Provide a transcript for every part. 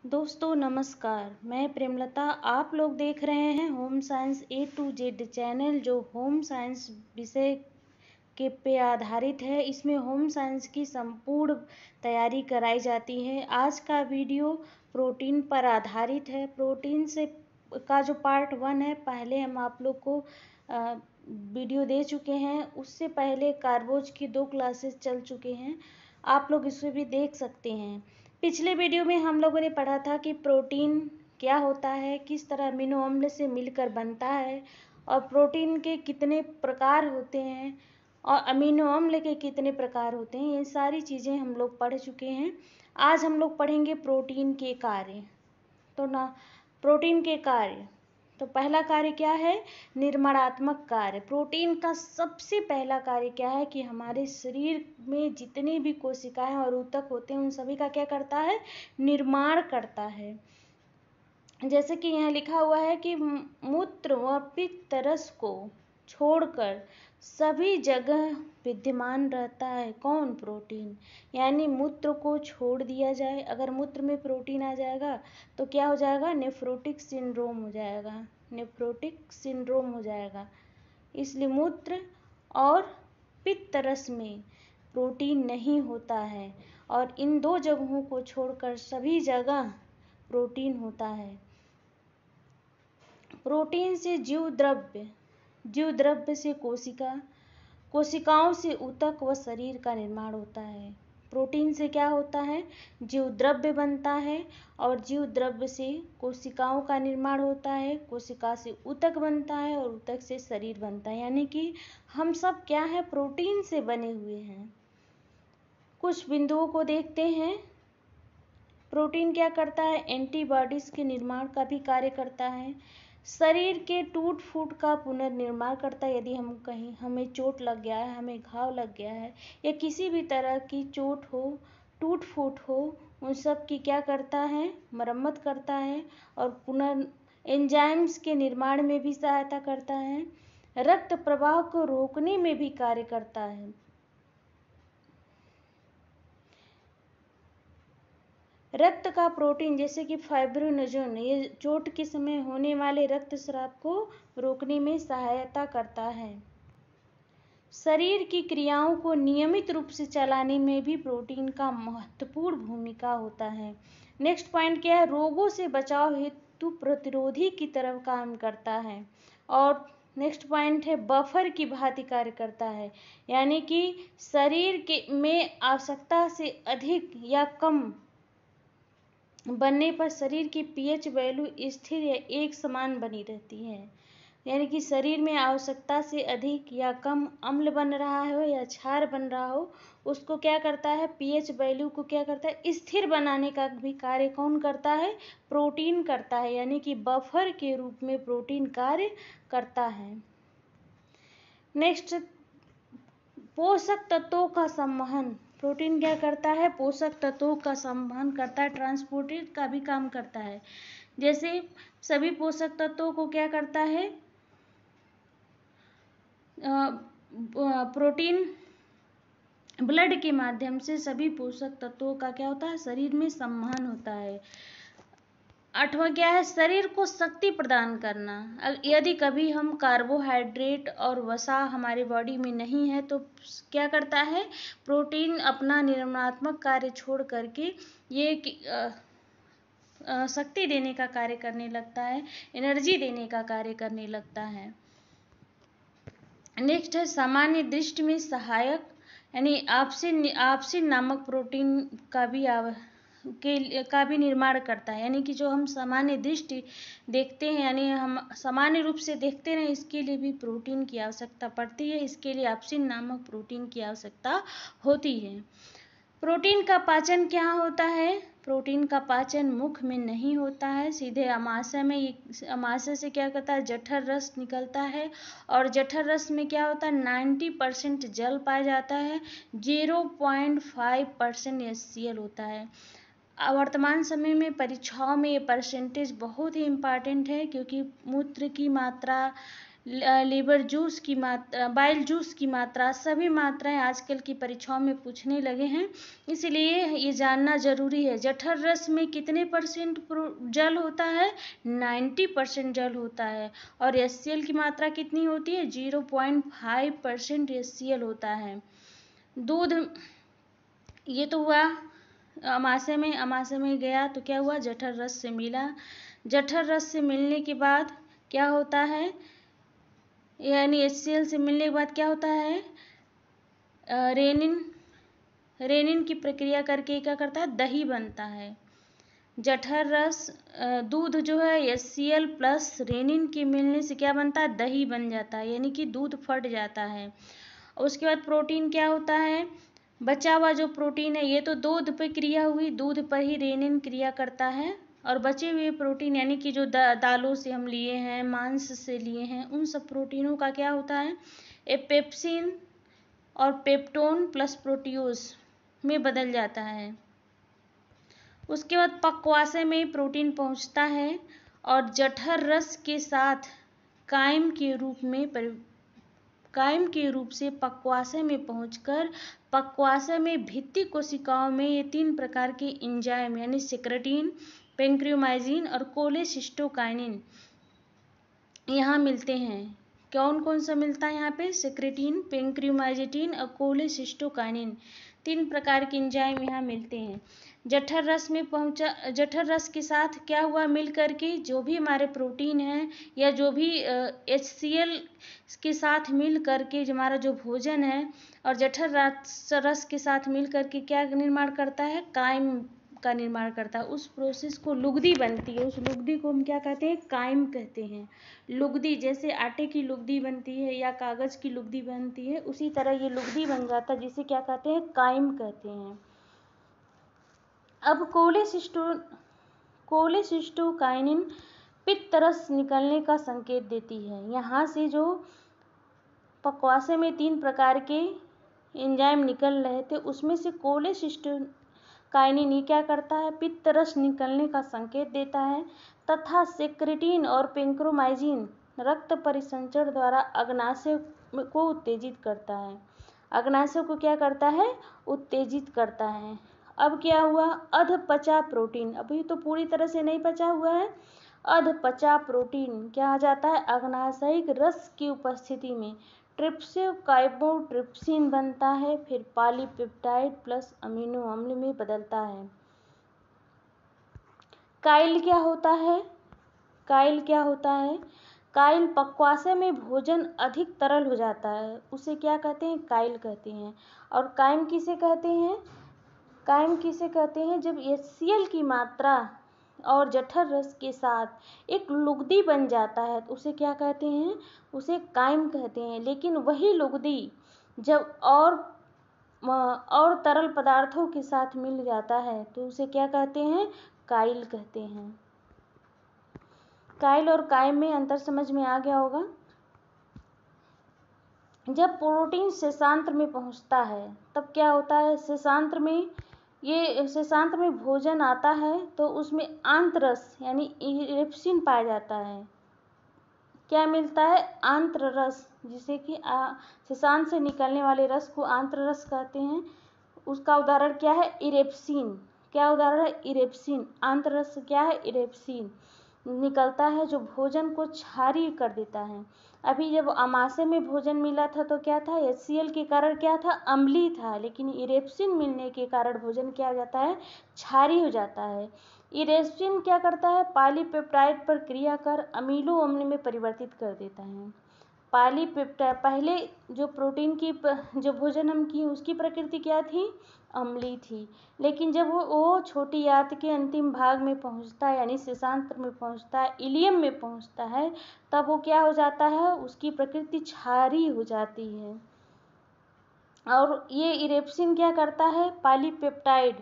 दोस्तों नमस्कार, मैं प्रेमलता। आप लोग देख रहे हैं home science A to Z channel, जो होम साइंस विषय के पे आधारित है। इसमें होम साइंस की संपूर्ण तैयारी कराई जाती है। आज का वीडियो प्रोटीन पर आधारित है। प्रोटीन से का जो पार्ट 1 है, पहले हम आप लोग को वीडियो दे चुके हैं। उससे पहले कार्बोज की 2 क्लासेस चल चुके हैं, आप लोग इसे भी देख सकते हैं। पिछले वीडियो में हम लोगों ने पढ़ा था कि प्रोटीन क्या होता है, किस तरह अमीनो अम्ल से मिलकर बनता है, और प्रोटीन के कितने प्रकार होते हैं और अमीनो अम्ल के कितने प्रकार होते हैं। ये सारी चीज़ें हम लोग पढ़ चुके हैं। आज हम लोग पढ़ेंगे प्रोटीन के कार्य। तो ना, प्रोटीन के कार्य, तो पहला कार्य क्या है? निर्माणात्मक कार्य। प्रोटीन का सबसे पहला कार्य क्या है कि हमारे शरीर में जितनी भी कोशिकाएं और ऊतक होते हैं, उन सभी का क्या करता है? निर्माण करता है। जैसे कि यहाँ लिखा हुआ है कि मूत्र व पित्त रस को छोड़कर सभी जगह विद्यमान रहता है। कौन? प्रोटीन। यानी मूत्र को छोड़ दिया जाए, अगर मूत्र में प्रोटीन आ जाएगा तो क्या हो जाएगा? नेफ्रोटिक सिंड्रोम हो जाएगा। नेफ्रोटिक सिंड्रोम हो जाएगा। इसलिए मूत्र और पित्त रस में प्रोटीन नहीं होता है, और इन 2 जगहों को छोड़कर सभी जगह प्रोटीन होता है। प्रोटीन से जीव द्रव्य से कोशिकाओं से ऊतक व शरीर का निर्माण होता है। प्रोटीन से क्या होता है? जीव द्रव्य बनता है, और जीव द्रव्य से कोशिकाओं का निर्माण होता है, कोशिका से ऊतक बनता है, और ऊतक से शरीर बनता है। यानी कि हम सब क्या है? प्रोटीन से बने हुए हैं। कुछ बिंदुओं को देखते हैं। प्रोटीन क्या करता है? एंटीबॉडीज के निर्माण का भी कार्य करता है। शरीर के टूट फूट का पुनर्निर्माण करता है। यदि हम कहीं, हमें चोट लग गया है, हमें घाव लग गया है, या किसी भी तरह की चोट हो, टूट फूट हो, उन सब की क्या करता है? मरम्मत करता है, और एंजाइम्स के निर्माण में भी सहायता करता है। रक्त प्रवाह को रोकने में भी कार्य करता है। रक्त का प्रोटीन, जैसे कि फाइब्रिनोजन, ये चोट के समय होने वाले रक्तस्राव को रोकने में सहायता करता है। शरीर की क्रियाओं को नियमित रूप से चलाने में भी प्रोटीन का महत्वपूर्ण भूमिका होता है। नेक्स्ट पॉइंट क्या है? रोगों से बचाव हेतु प्रतिरोधी की तरह काम करता है। और नेक्स्ट पॉइंट है, बफर की भांति कार्य करता है। यानी कि शरीर के में आवश्यकता से अधिक या कम बनने पर शरीर की पीएच वैल्यू स्थिर या एक समान बनी रहती है। यानी कि शरीर में आवश्यकता से अधिक या कम अम्ल बन रहा हो या क्षार बन रहा हो, उसको क्या करता है? पीएच वैल्यू को क्या करता है? स्थिर बनाने का भी कार्य कौन करता है? प्रोटीन करता है। यानी कि बफर के रूप में प्रोटीन कार्य करता है। नेक्स्ट, पोषक तत्वों का संवहन। प्रोटीन क्या करता है? पोषक तत्वों का संवहन करता है, ट्रांसपोर्टेट का भी काम करता है। जैसे सभी पोषक तत्वों को क्या करता है? प्रोटीन ब्लड के माध्यम से सभी पोषक तत्वों का क्या होता है? शरीर में संवहन होता है। 8वां क्या है? शरीर को शक्ति प्रदान करना। यदि कभी हम कार्बोहाइड्रेट और वसा हमारे बॉडी में नहीं है, तो क्या करता है? प्रोटीन अपना निर्माणात्मक कार्य छोड़ करके ये शक्ति देने का कार्य करने लगता है, एनर्जी देने का कार्य करने लगता है। नेक्स्ट है, सामान्य दृष्टि में सहायक, यानी आपसिन नामक प्रोटीन का भी निर्माण करता है। यानी कि जो हम सामान्य दृष्टि देखते हैं, यानी हम सामान्य रूप से देखते हैं, इसके लिए भी प्रोटीन की आवश्यकता पड़ती है। इसके लिए आपसिन नामक प्रोटीन की आवश्यकता होती है। प्रोटीन का पाचन क्या होता है? प्रोटीन का पाचन मुख में नहीं होता है, सीधे अमाशय में। अमाशय से क्या करता है? जठर रस निकलता है, और जठर रस में क्या होता है? 90% जल पाया जाता है, 0.5% HCl होता है। वर्तमान समय में परीक्षाओं में ये परसेंटेज बहुत ही इम्पॉर्टेंट है, क्योंकि मूत्र की मात्रा लीवर जूस की मात्रा, बाइल जूस की मात्रा, सभी मात्राएं आजकल की परीक्षाओं में पूछने लगे हैं, इसलिए ये जानना जरूरी है। जठर रस में कितने % जल होता है? 90% जल होता है। और HCl की मात्रा कितनी होती है? 0.5% HCl होता है। दूध, ये तो हुआ अमाशय में गया तो क्या हुआ? जठर रस से मिला। जठर रस से मिलने के बाद क्या होता है? यानी HCl से मिलने के बाद क्या होता है? रेनिन की प्रक्रिया करके क्या करता है? दही बनता है। जठर रस, दूध जो है HCl प्लस रेनिन के मिलने से क्या बनता है? दही बन जाता है, यानी कि दूध फट जाता है। उसके बाद प्रोटीन क्या होता है? बचा हुआ जो प्रोटीन है, ये तो दूध पे क्रिया हुई, दूध पर ही रेनिन क्रिया करता है, और बचे हुए प्रोटीन यानी कि जो दालों से हम लिए हैं, मांस से लिए हैं, उन सब प्रोटीनों का क्या होता है? पेप्सिन और पेप्टोन प्लस प्रोटियोज में बदल जाता है। उसके बाद पक्वाशय में प्रोटीन पहुंचता है और जठर रस के साथ कायम के रूप से पक्वाशय में पहुंचकर पक्वाशय में भित्ति कोशिकाओं में ये 3 प्रकार के एंजाइम यानी सिक्रेटिन, पेंक्रियोमाइजिन और कोलेसिस्टोकाइनिन यहाँ मिलते हैं। कौन कौन सा मिलता है यहाँ पे? सिक्रेटिन, पेंक्रियोमाइजिन और कोलेसिस्टोकाइनिन, 3 प्रकार के एंजाइम यहाँ मिलते हैं। जठर रस में पहुंचा, जठर रस के साथ क्या हुआ? मिल करके जो भी हमारे प्रोटीन है या जो भी HCl के साथ मिल करके जो हमारा जो भोजन है, और जठर रस के साथ मिल करके क्या निर्माण करता है? कायम का निर्माण करता है। उस प्रोसेस को लुगदी बनती है, उस लुगदी को हम क्या कहते हैं? कायम कहते हैं। लुगदी, जैसे आटे की लुगदी बनती है या कागज की लुगदी बनती है, उसी तरह ये लुगदी बन जाता है, जिसे क्या कहते हैं? कायम कहते हैं। अब कोलेसिस्टोकाइनिन पित्त रस निकलने का संकेत देती है। यहाँ से जो पक्वाशय में 3 प्रकार के एंजाइम निकल रहे थे, उसमें से कोलेसिस्टोकाइनिन ये क्या करता है? पित्त रस निकलने का संकेत देता है, तथा सेक्रेटिन और पेंक्रोमाइजिन रक्त परिसंचरण द्वारा अग्नाशय को उत्तेजित करता है। अग्नाशय को क्या करता है? उत्तेजित करता है। अब क्या हुआ? अधपचा प्रोटीन, अभी तो पूरी तरह से नहीं पचा हुआ है। अधपचा प्रोटीन क्या आ जाता है? अग्नाशयिक रस की उपस्थिति में ट्रिप्सिन बनता है, फिर पॉलीपेप्टाइड प्लस अमीनो अम्ल में बदलता है। काइल क्या होता है? काइल पक्वाशय में भोजन अधिक तरल हो जाता है, उसे क्या कहते हैं? काइल कहते हैं। और कायम किसे कहते हैं? जब HCl की मात्रा और जठर रस के साथ एक लुगदी बन जाता है तो उसे क्या कहते हैं? उसे कायम कहते हैं। लेकिन वही लुगदी जब और तरल पदार्थों के साथ मिल जाता है तो उसे क्या कहते हैं? काइल कहते हैं। काइल और कायम में अंतर समझ में आ गया होगा। जब प्रोटीन शेषांत्र में पहुंचता है तब क्या होता है? शेषांत्र में भोजन आता है तो उसमें आंत्ररस यानी इरेप्सिन पाया जाता है। क्या मिलता है? आंत्ररस, जिसे कि शेषांत्र से निकलने वाले रस को आंत्ररस कहते हैं। उसका उदाहरण क्या है? इरेप्सिन। क्या उदाहरण है? इरेप्सिन। आंत्ररस क्या है? इरेप्सिन निकलता है, जो भोजन को क्षारीय कर देता है। अभी जब अमाशय में भोजन मिला था तो क्या था? HCl के कारण क्या था? अम्लीय था, लेकिन इरेप्सिन मिलने के कारण भोजन क्या हो जाता है? क्षारीय हो जाता है। इरेप्सिन क्या करता है? पॉलीपेप्टाइड पर क्रिया कर अमीनो अम्ल में परिवर्तित कर देता है। पॉलीपेप्टाइड, पहले जो प्रोटीन की जो भोजन हम किए उसकी प्रकृति क्या थी? अम्लीय थी, लेकिन जब वो छोटी आंत के अंतिम भाग में पहुंचता है यानी शेषांत्र में पहुंचता है, इलियम में पहुंचता है, तब वो क्या हो जाता है? उसकी प्रकृति क्षारीय हो जाती है। और ये इरेप्सिन क्या करता है? पॉलीपेप्टाइड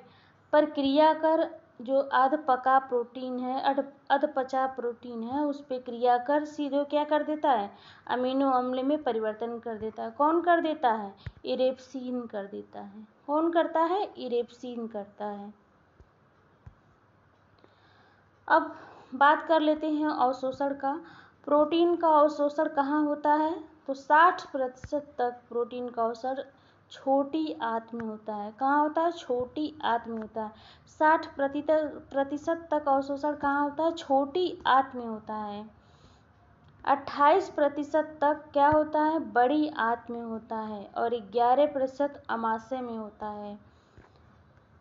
पर क्रिया कर जो अधपचा प्रोटीन है उस पर क्रिया कर सीधे क्या कर देता है? अमीनो अम्ल में परिवर्तन कर देता है। कौन कर देता है? इरेप्सिन कर देता है। कौन करता है? इरेप्सिन करता है। अब बात कर लेते हैं अवशोषण का। प्रोटीन का अवशोषण कहाँ होता है? तो 60% तक प्रोटीन का अवशोषण छोटी आंत में होता है। कहाँ होता है? छोटी आंत में होता है। 60% तक अवशोषण कहाँ होता है? छोटी आंत में होता है। 28% तक क्या होता है? बड़ी आंत में होता है और 11% अमाशय में होता है।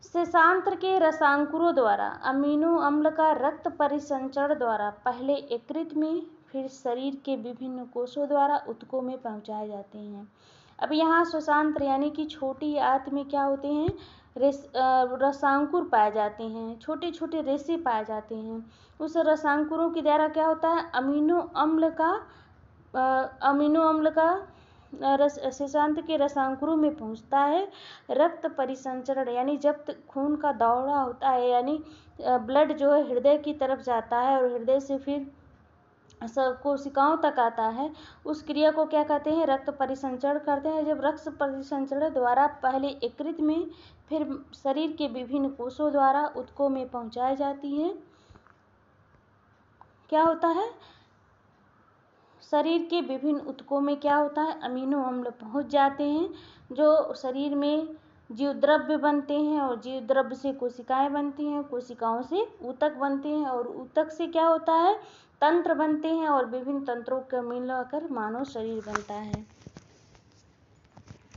शेषांत्र के रसांकुरों द्वारा अमीनो अम्ल का रक्त परिसंचरण द्वारा पहले यकृत में, फिर शरीर के विभिन्न कोषों द्वारा ऊतकों में पहुंचाए जाते हैं। अब यहाँ शेषांत्र यानी कि छोटी आंत में क्या होते हैं? रसांकुर पाए जाते हैं, छोटे छोटे रेशे पाए जाते हैं। उस रसांकुरों के द्वारा क्या होता है? अमीनो अम्ल का शेषांत्र के रसांकुरों में पहुंचता है। रक्त परिसंचरण यानी जब खून का दौरा होता है, यानी ब्लड जो है हृदय की तरफ जाता है और हृदय से फिर कोशिकाओं तक आता है, उस क्रिया को क्या कहते हैं? रक्त परिसंचरण करते हैं। जब रक्त परिसंचरण द्वारा पहले यकृत में, फिर शरीर के विभिन्न कोषों द्वारा ऊतकों में पहुंचाई जाती है, क्या होता है? शरीर के विभिन्न ऊतकों में क्या होता है? अमीनो अम्ल पहुंच जाते हैं, जो शरीर में जीवद्रव्य बनते हैं और जीवद्रव्य से कोशिकाएं बनती हैं, कोशिकाओं से ऊतक बनते हैं और ऊतक से क्या होता है? तंत्र बनते हैं और विभिन्न तंत्रों का मिलकर मानव शरीर बनता है।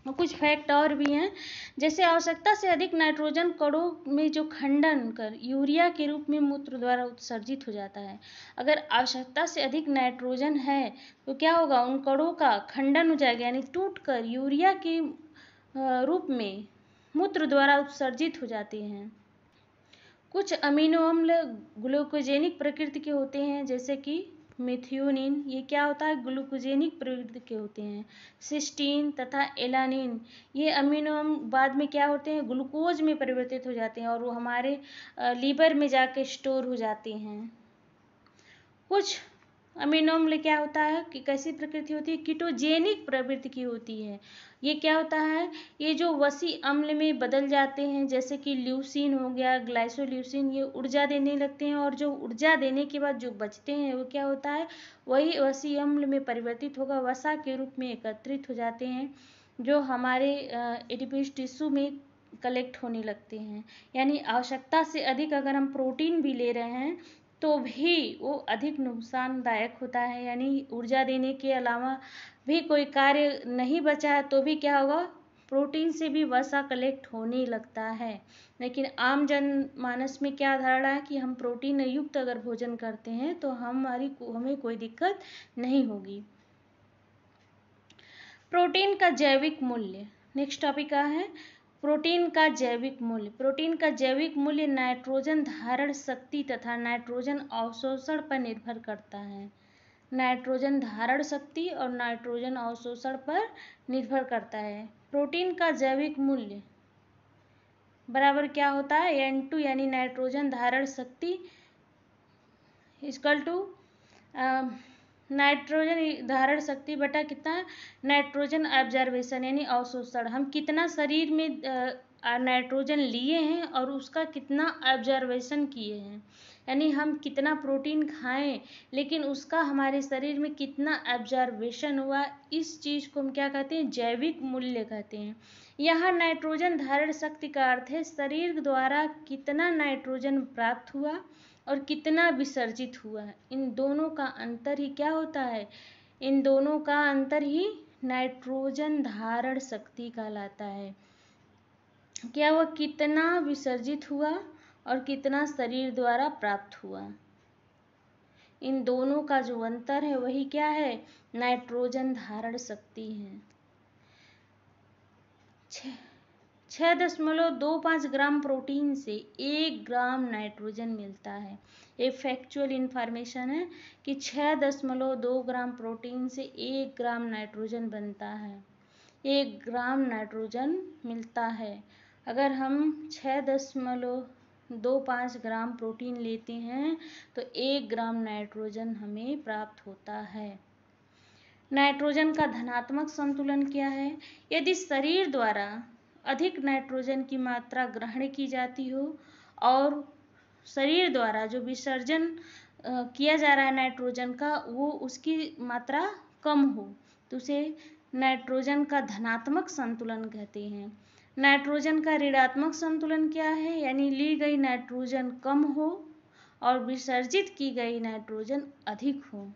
कुछ फैक्ट और भी हैं, जैसे आवश्यकता से अधिक नाइट्रोजन कणों में जो खंडन कर यूरिया के रूप में मूत्र द्वारा उत्सर्जित हो जाता है। अगर आवश्यकता से अधिक नाइट्रोजन है तो क्या होगा? उन कणों का खंडन हो जाएगा, यानी टूटकर यूरिया के रूप में मूत्र द्वारा उत्सर्जित हो जाते हैं। कुछ अमीनो अम्ल ग्लूकोजेनिक प्रकृति के होते हैं, जैसे कि मेथियोनिन, ये क्या होता है? ग्लूकोजेनिक प्रकृति के होते हैं। सिस्टीन तथा एलानिन, ये अमीनो अम्ल बाद में क्या होते हैं? ग्लूकोज में परिवर्तित हो जाते हैं और वो हमारे लीवर में जाके स्टोर हो जाते हैं। कुछ अमीनो अम्ल क्या होता है कि कैसी प्रकृति होती है? कीटोजेनिक प्रवृत्ति की होती है। ये क्या होता है? ये जो वसी अम्ल में बदल जाते हैं, जैसे कि ल्यूसीन हो गया, ग्लाइसोल्यूसिन, ये ऊर्जा देने लगते हैं और जो ऊर्जा देने के बाद जो बचते हैं वो क्या होता है? वही वसी अम्ल में परिवर्तित होकर वसा के रूप में एकत्रित हो जाते हैं, जो हमारे एडिपोज टिश्यू में कलेक्ट होने लगते हैं। यानी आवश्यकता से अधिक अगर हम प्रोटीन भी ले रहे हैं तो भी वो अधिक नुकसानदायक होता है, यानी ऊर्जा देने के अलावा भी कोई कार्य नहीं बचा है तो भी क्या होगा? प्रोटीन से भी वसा कलेक्ट होने लगता है। लेकिन आम जनमानस में क्या धारणा है कि हम प्रोटीन युक्त अगर भोजन करते हैं तो हमें कोई दिक्कत नहीं होगी। प्रोटीन का जैविक मूल्य, नेक्स्ट टॉपिक क्या है? प्रोटीन का जैविक मूल्य। प्रोटीन का जैविक मूल्य नाइट्रोजन धारण शक्ति तथा नाइट्रोजन अवशोषण पर निर्भर करता है। नाइट्रोजन धारण शक्ति और नाइट्रोजन अवशोषण पर निर्भर करता है। प्रोटीन का जैविक मूल्य बराबर क्या होता है? N2 यानी नाइट्रोजन धारण शक्ति इक्वल टू नाइट्रोजन धारण शक्ति बटा कितना? नाइट्रोजन ऑब्जर्वेशन यानी अवशोषण। हम कितना शरीर में नाइट्रोजन लिए हैं और उसका कितना ऑब्जर्वेशन किए हैं, यानी हम कितना प्रोटीन खाएं लेकिन उसका हमारे शरीर में कितना ऑब्जर्वेशन हुआ, इस चीज़ को हम क्या कहते हैं? जैविक मूल्य कहते हैं। यहाँ नाइट्रोजन धारण शक्ति का अर्थ है शरीर द्वारा कितना नाइट्रोजन प्राप्त हुआ और कितना विसर्जित हुआ। इन दोनों का अंतर ही क्या होता है? इन दोनों का अंतर ही नाइट्रोजन धारण शक्ति कहलाता है। क्या वह कितना विसर्जित हुआ और कितना शरीर द्वारा प्राप्त हुआ, इन दोनों का जो अंतर है वही क्या है? नाइट्रोजन धारण शक्ति है। 6.25 ग्राम प्रोटीन से 1 ग्राम नाइट्रोजन मिलता है। ये फैक्चुअल इंफॉर्मेशन है कि 6.2 ग्राम प्रोटीन से 1 ग्राम नाइट्रोजन बनता है, 1 ग्राम नाइट्रोजन मिलता है। अगर हम 6.25 ग्राम प्रोटीन लेते हैं तो 1 ग्राम नाइट्रोजन हमें प्राप्त होता है। नाइट्रोजन का धनात्मक संतुलन क्या है? यदि शरीर द्वारा अधिक नाइट्रोजन की मात्रा ग्रहण की जाती हो और शरीर द्वारा जो विसर्जन किया जा रहा है नाइट्रोजन का, वो उसकी मात्रा कम हो, तो उसे नाइट्रोजन का धनात्मक संतुलन कहते हैं। नाइट्रोजन का ऋणात्मक संतुलन क्या है, यानी ली गई नाइट्रोजन कम हो और विसर्जित की गई नाइट्रोजन अधिक हो।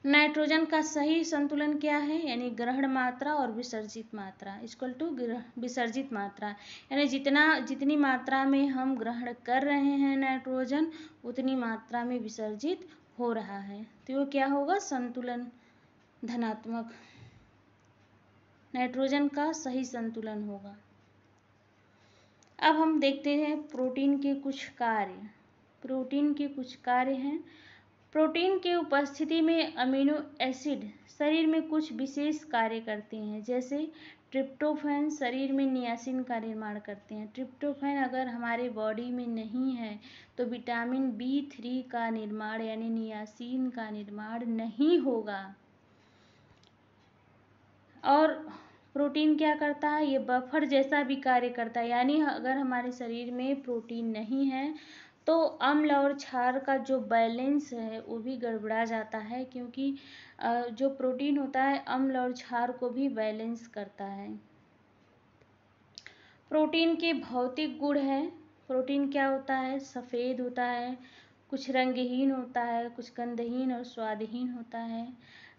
नाइट्रोजन का सही संतुलन क्या है, यानी ग्रहण मात्रा और विसर्जित मात्रा इक्वल टू विसर्जित मात्रा, यानी जितनी मात्रा में हम ग्रहण कर रहे हैं नाइट्रोजन, उतनी मात्रा में विसर्जित हो रहा है, तो वो क्या होगा, संतुलन धनात्मक, नाइट्रोजन का सही संतुलन होगा। अब हम देखते हैं प्रोटीन के कुछ कार्य। प्रोटीन के कुछ कार्य हैं। प्रोटीन की उपस्थिति में अमीनो एसिड शरीर में कुछ विशेष कार्य करते हैं, जैसे ट्रिप्टोफैन शरीर में नियासिन का निर्माण करते हैं। ट्रिप्टोफैन अगर हमारे बॉडी में नहीं है तो विटामिन B3 का निर्माण यानी नियासिन का निर्माण नहीं होगा। और प्रोटीन क्या करता है, ये बफर जैसा भी कार्य करता है, यानी अगर हमारे शरीर में प्रोटीन नहीं है तो अम्ल और क्षार का जो बैलेंस है वो भी गड़बड़ा जाता है, क्योंकि जो प्रोटीन होता है अम्ल और क्षार को भी बैलेंस करता है। प्रोटीन के भौतिक गुण है। प्रोटीन क्या होता है, सफ़ेद होता है, कुछ रंगहीन होता है, कुछ गंधहीन और स्वादहीन होता है।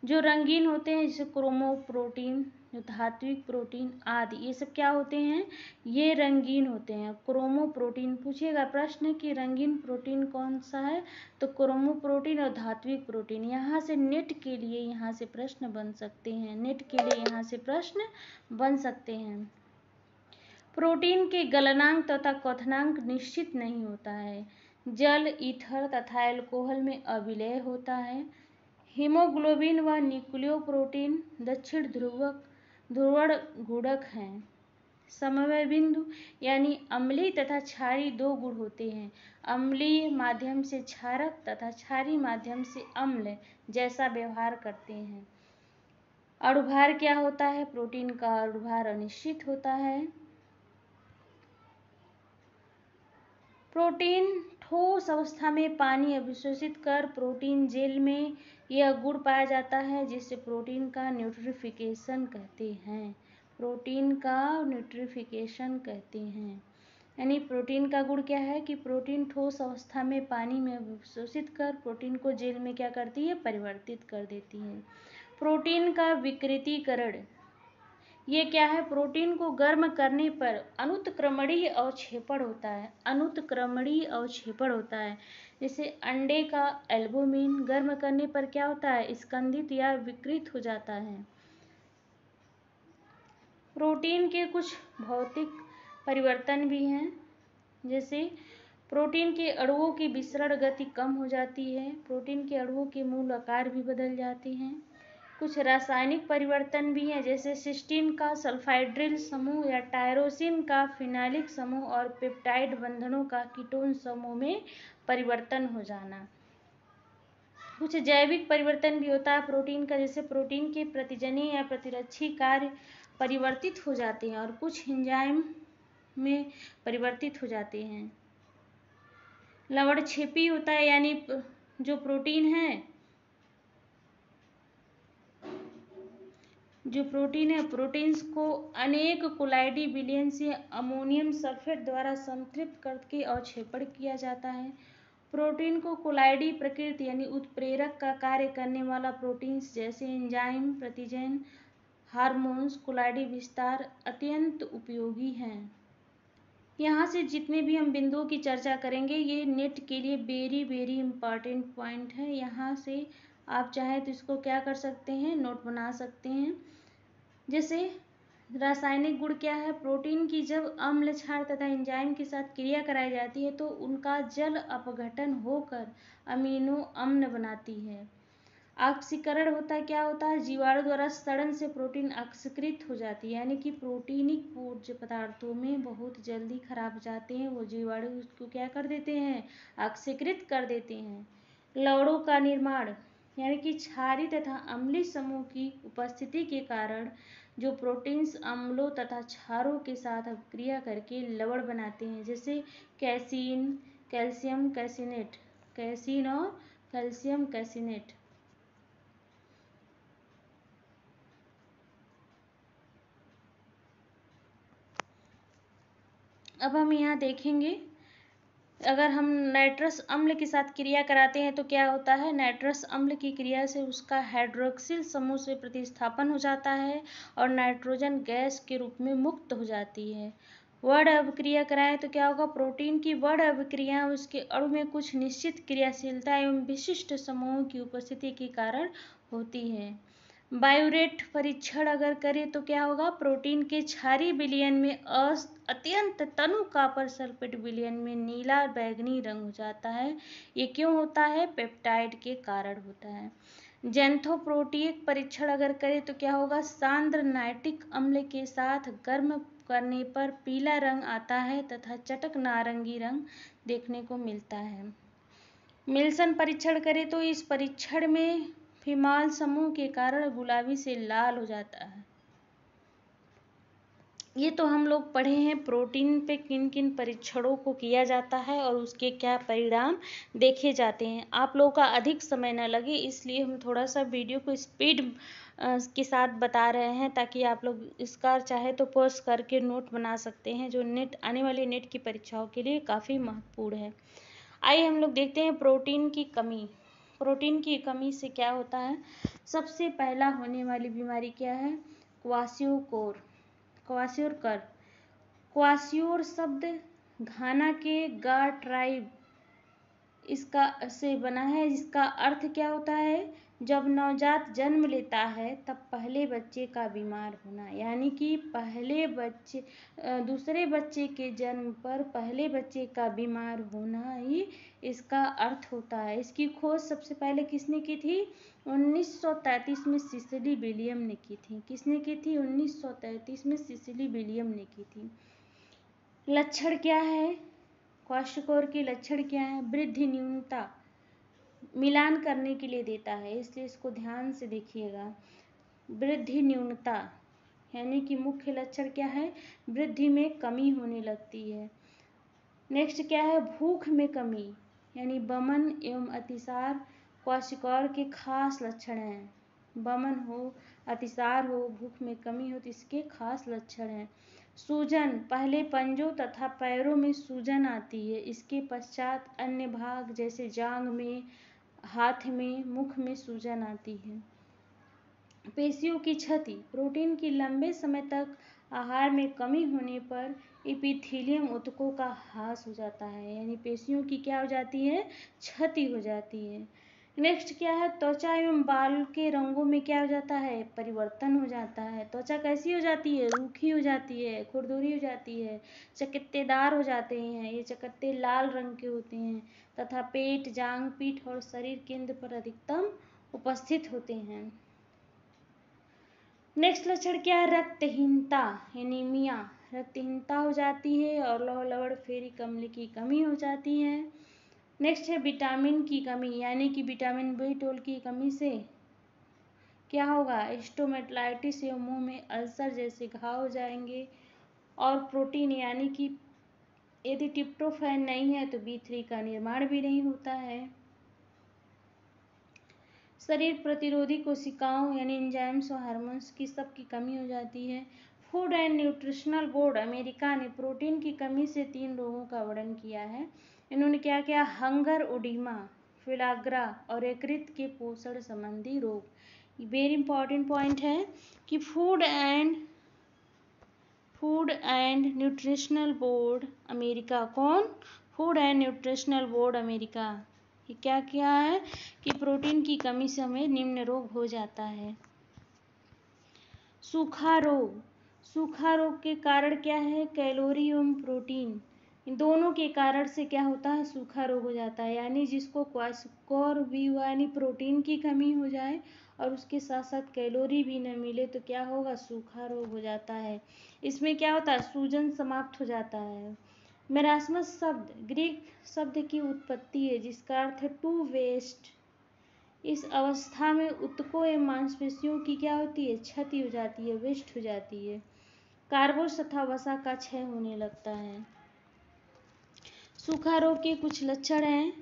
जो रंगीन होते हैं जैसे क्रोमोप्रोटीन, जो धात्विक प्रोटीन आदि, ये सब क्या होते हैं, ये रंगीन होते हैं। क्रोमोप्रोटीन पूछेगा प्रश्न कि रंगीन प्रोटीन कौन सा है, तो क्रोमोप्रोटीन और धात्विक प्रोटीन। यहाँ से नेट के लिए यहाँ से प्रश्न बन सकते हैं, नेट के लिए यहाँ से प्रश्न बन सकते हैं। प्रोटीन के गलनांक तथा क्वथनांक निश्चित नहीं होता है। जल, ईथर तथा एल्कोहल में अविलेय होता है। हीमोग्लोबिन व न्यूक्लियोप्रोटीन दक्षिण ध्रुवण गुणक हैं। समन्वय बिंदु यानी अम्लीय तथा क्षारीय दो गुण होते हैं। अम्लीय माध्यम से क्षारक तथा क्षारीय माध्यम से अम्ल जैसा व्यवहार करते हैं। अणुभार क्या होता है, प्रोटीन का अणुभार अनिश्चित होता है। प्रोटीन ठोस अवस्था में पानी अवशोषित कर प्रोटीन जेल में यह गुण पाया जाता है, जिसे प्रोटीन का न्यूट्रिफिकेशन कहते हैं। प्रोटीन का न्यूट्रिफिकेशन कहते हैं, यानी प्रोटीन का गुण क्या है कि प्रोटीन ठोस अवस्था में पानी में अवशोषित कर प्रोटीन को जेल में क्या करती है, परिवर्तित कर देती है। प्रोटीन का विकृतीकरण, ये क्या है, प्रोटीन को गर्म करने पर अनुत्क्रमणीय अवक्षेपण होता है। अनुत्क्रमणीय अवक्षेपण होता है, जैसे अंडे का एल्बुमिन गर्म करने पर क्या होता है, स्कंदित या विकृत हो जाता है। प्रोटीन के कुछ भौतिक परिवर्तन भी हैं, जैसे प्रोटीन के अणुओं की विसरण गति कम हो जाती है। प्रोटीन के अणुओं के मूल आकार भी बदल जाते हैं। कुछ रासायनिक परिवर्तन भी हैं, जैसे सिस्टीन का सल्फाइड्रिल समूह या टायरोसिन का फिनाइलिक समूह और पेप्टाइड बंधनों का कीटोन समूह में परिवर्तन हो जाना। कुछ जैविक परिवर्तन भी होता है प्रोटीन का, जैसे प्रोटीन के प्रतिजनीय या प्रतिरक्षी कार्य परिवर्तित हो जाते हैं और कुछ एंजाइम में परिवर्तित हो जाते हैं। लवणक्षेपी होता है, यानी जो प्रोटीन है प्रोटीन्स को अनेक कोलाइडी विलयन से अमोनियम सल्फेट द्वारा संतृप्त करके अवक्षेपण किया जाता है। प्रोटीन को कोलाइडी प्रकृति यानी उत्प्रेरक का कार्य करने वाला प्रोटीन्स जैसे एंजाइम, प्रतिजन, हार्मोन्स, कोलाइडी विस्तार अत्यंत उपयोगी हैं। यहाँ से जितने भी हम बिंदुओं की चर्चा करेंगे ये नेट के लिए वेरी इम्पॉर्टेंट पॉइंट है। यहाँ से आप चाहें तो इसको क्या कर सकते हैं, नोट बना सकते हैं। जैसे रासायनिक गुण क्या है, प्रोटीन की जब अम्ल, क्षार तथा एंजाइम के साथ क्रिया कराई जाती है तो उनका जल अपघटन होकर अमीनो अम्ल बनाती है। ऑक्सीकरण होता है, क्या होता है, जीवाणु द्वारा सड़न से प्रोटीन ऑक्सीकृत हो जाती है, यानी कि प्रोटीनिक पूर्व पदार्थों में बहुत जल्दी खराब जाते हैं, वो जीवाणु उसको क्या कर देते हैं, ऑक्सीकृत कर देते हैं। लवणों का निर्माण, यानी कि क्षारीय तथा अम्लीय समूह की उपस्थिति के कारण जो प्रोटीन्स अम्लों तथा क्षारों के साथ अभिक्रिया करके लवण बनाते हैं, जैसे कैसीन, कैल्शियम कैसिनेट। कैसीन और कैल्शियम कैसिनेट। अब हम यहाँ देखेंगे, अगर हम नाइट्रस अम्ल के साथ क्रिया कराते हैं तो क्या होता है। नाइट्रस अम्ल की क्रिया से उसका हाइड्रोक्सिल समूह से प्रतिस्थापन हो जाता है और नाइट्रोजन गैस के रूप में मुक्त हो जाती है। वर्ण अभिक्रिया कराएं तो क्या होगा। प्रोटीन की वर्ण अभिक्रिया उसके अणु में कुछ निश्चित क्रियाशीलता एवं विशिष्ट समूहों की उपस्थिति के कारण होती है। बायोरेट परीक्षण अगर करें तो क्या होगा। प्रोटीन के क्षारीय विलयन में अत्यंत तनु कॉपर सल्फेट विलयन में नीला बैंगनी रंग हो जाता है। ये क्यों होता है। पेप्टाइड के कारण होता है। जेंथोप्रोटिक परीक्षण अगर करें तो क्या होगा। सांद्र नाइट्रिक अम्ल के साथ गर्म करने पर पीला रंग आता है तथा चटक नारंगी रंग देखने को मिलता है। मिल्सन परीक्षण करें तो इस परीक्षण में फिमाल समूह के कारण गुलाबी से लाल हो जाता है। ये तो हम लोग पढ़े हैं प्रोटीन पे किन किन परीक्षणों को किया जाता है और उसके क्या परिणाम देखे जाते हैं। आप लोगों का अधिक समय न लगे इसलिए हम थोड़ा सा वीडियो को स्पीड के साथ बता रहे हैं ताकि आप लोग इसका चाहे तो पॉज करके नोट बना सकते हैं, जो नेट आने वाली नेट की परीक्षाओं के लिए काफ़ी महत्वपूर्ण है। आइए हम लोग देखते हैं प्रोटीन की कमी। प्रोटीन की कमी से क्या होता है। सबसे पहला होने वाली बीमारी क्या है। क्वासियोकोर क्वासियोकर क्वासियोर शब्द घाना के गा ट्राइब इसका से बना है, जिसका अर्थ क्या होता है। जब नवजात जन्म लेता है तब पहले बच्चे का बीमार होना, यानी कि दूसरे बच्चे के जन्म पर पहले बच्चे का बीमार होना ही इसका अर्थ होता है। इसकी खोज सबसे पहले किसने की थी। 1933 में सिसिली विलियम ने की थी। किसने की थी। 1933 में सिसिली विलियम ने की थी। लक्षण क्या है। क्वाशियोकोर के लक्षण क्या है। वृद्धि न्यूनता मिलान करने के लिए देता है, इसलिए इसको ध्यान से देखिएगा। वृद्धि न्यूनता यानी कि मुख्य लक्षण क्या है। वृद्धि में कमी होने लगती है। नेक्स्ट क्या है। भूख में कमी यानी बमन एवं अतिसार क्वाशियोकोर के खास लक्षण हैं। बमन हो, अतिसार हो, भूख में कमी हो तो इसके खास लक्षण हैं। सूजन पहले पंजों तथा पैरों में सूजन आती है। इसके पश्चात अन्य भाग जैसे जांघ में, हाथ में, मुख में सूजन आती है। पेशियों की क्षति। प्रोटीन की लंबे समय तक आहार में कमी होने पर एपिथेलियम ऊतकों का ह्रास हो जाता है, यानी पेशियों की क्या हो जाती है। क्षति हो जाती है। नेक्स्ट क्या है। त्वचा एवं बाल के रंगों में क्या हो जाता है। परिवर्तन हो जाता है। त्वचा कैसी हो जाती है। रूखी हो जाती है, खुरदुरी हो जाती है, चकत्तेदार हो जाते हैं। ये चकत्ते लाल रंग के होते हैं तथा पेट, जांघ, पीठ और शरीर केंद्र पर अधिकतम उपस्थित होते हैं। नेक्स्ट लक्षण क्या है। रक्तहीनता एनीमिया। रक्तहीनता हो जाती है और लौह लवण फेरिक अम्ल की कमी हो जाती है। नेक्स्ट है विटामिन की कमी, यानी कि विटामिन B12 की कमी से क्या होगा। स्टोमेटाइटिस एवं मुंह में अल्सर जैसे घाव हो जाएंगे। और प्रोटीन यानी कि यदि ट्रिप्टोफैन नहीं है तो B3 का निर्माण भी नहीं होता है। शरीर प्रतिरोधी कोशिकाओं यानी एंजाइम्स और हार्मोन्स की सबकी कमी हो जाती है। Food and nutritional board America ने प्रोटीन की कमी से 3 रोगों का वर्णन किया है। इन्होंने क्या किया। हंगर ओडिमा, फिलाग्रा और यकृत के पोषण संबंधी रोग। वेरी इंपॉर्टेंट पॉइंट है कि food and nutritional board America. कौन। Food and nutritional board America. ये क्या किया है कि प्रोटीन की कमी से हमें निम्न रोग हो जाता है। सूखा रोग। सूखा रोग के कारण क्या है। कैलोरी एवं प्रोटीन इन दोनों के कारण से क्या होता है। सूखा रोग हो जाता है, यानी जिसको क्वाशियोकोर भी हुआ यानी प्रोटीन की कमी हो जाए और उसके साथ साथ कैलोरी भी न मिले तो क्या होगा। सूखा रोग हो जाता है। इसमें क्या होता है। सूजन समाप्त हो जाता है। मेरास्मस शब्द ग्रीक शब्द की उत्पत्ति है जिसका अर्थ है टू वेस्ट। इस अवस्था में ऊतकों एवं मांसपेशियों की क्या होती है। क्षति हो जाती है, वेस्ट हो जाती है। कार्बोस तथा वसा का क्षय होने लगता है। सूखा रोग के कुछ लक्षण हैं।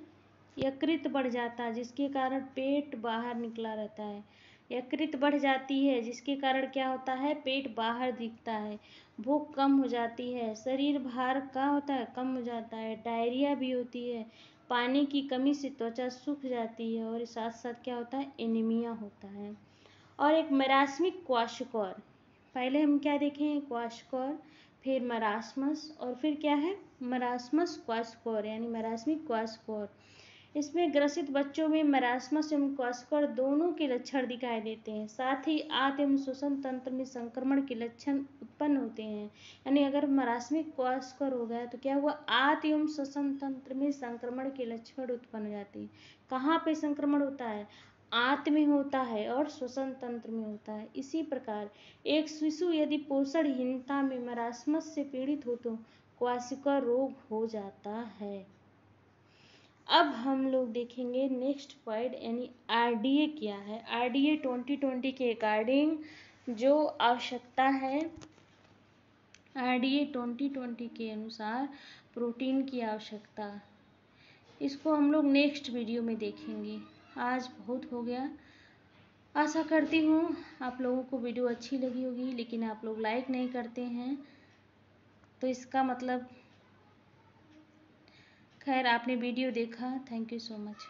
यकृत बढ़ जाता है जिसके कारण पेट बाहर निकला रहता है। यकृत बढ़ जाती है जिसके कारण क्या होता है, पेट बाहर दिखता है। भूख कम हो जाती है, शरीर भार का होता है, कम हो जाता है। डायरिया भी होती है, पानी की कमी से त्वचा सूख जाती है और साथ साथ क्या होता है, एनीमिया होता है। और एक मरास्मिक क्वाशकोर, पहले हम क्या देखें, क्वाशकोर, फिर मरासमस और फिर क्या है, मरासमस क्वाशकोर यानी मरास्मिक क्वाशकोर। इसमें ग्रसित बच्चों में मरासमस एवं क्वाशकोर दोनों के लक्षण दिखाई देते हैं। साथ ही आंत एवं श्वसन तंत्र में संक्रमण के लक्षण उत्पन्न होते हैं। यानी अगर मरासमिक क्वाशकोर हो गया तो क्या हुआ, आंत एवं श्वसन तंत्र में संक्रमण के लक्षण उत्पन्न हो जाते हैं। कहाँ पे संक्रमण होता है, आंत में होता है और श्वसन तंत्र में होता है। इसी प्रकार एक शिशु यदि पोषणहीनता में मरासमस से पीड़ित हो तो क्वाशकोर रोग हो जाता है। अब हम लोग देखेंगे नेक्स्ट पॉइंट यानी आरडीए क्या है। आरडीए 2020 के अकॉर्डिंग जो आवश्यकता है, आरडीए 2020 के अनुसार प्रोटीन की आवश्यकता, इसको हम लोग नेक्स्ट वीडियो में देखेंगे। आज बहुत हो गया। आशा करती हूँ आप लोगों को वीडियो अच्छी लगी होगी, लेकिन आप लोग लाइक नहीं करते हैं तो इसका मतलब, खैर आपने वीडियो देखा, थैंक यू सो मच।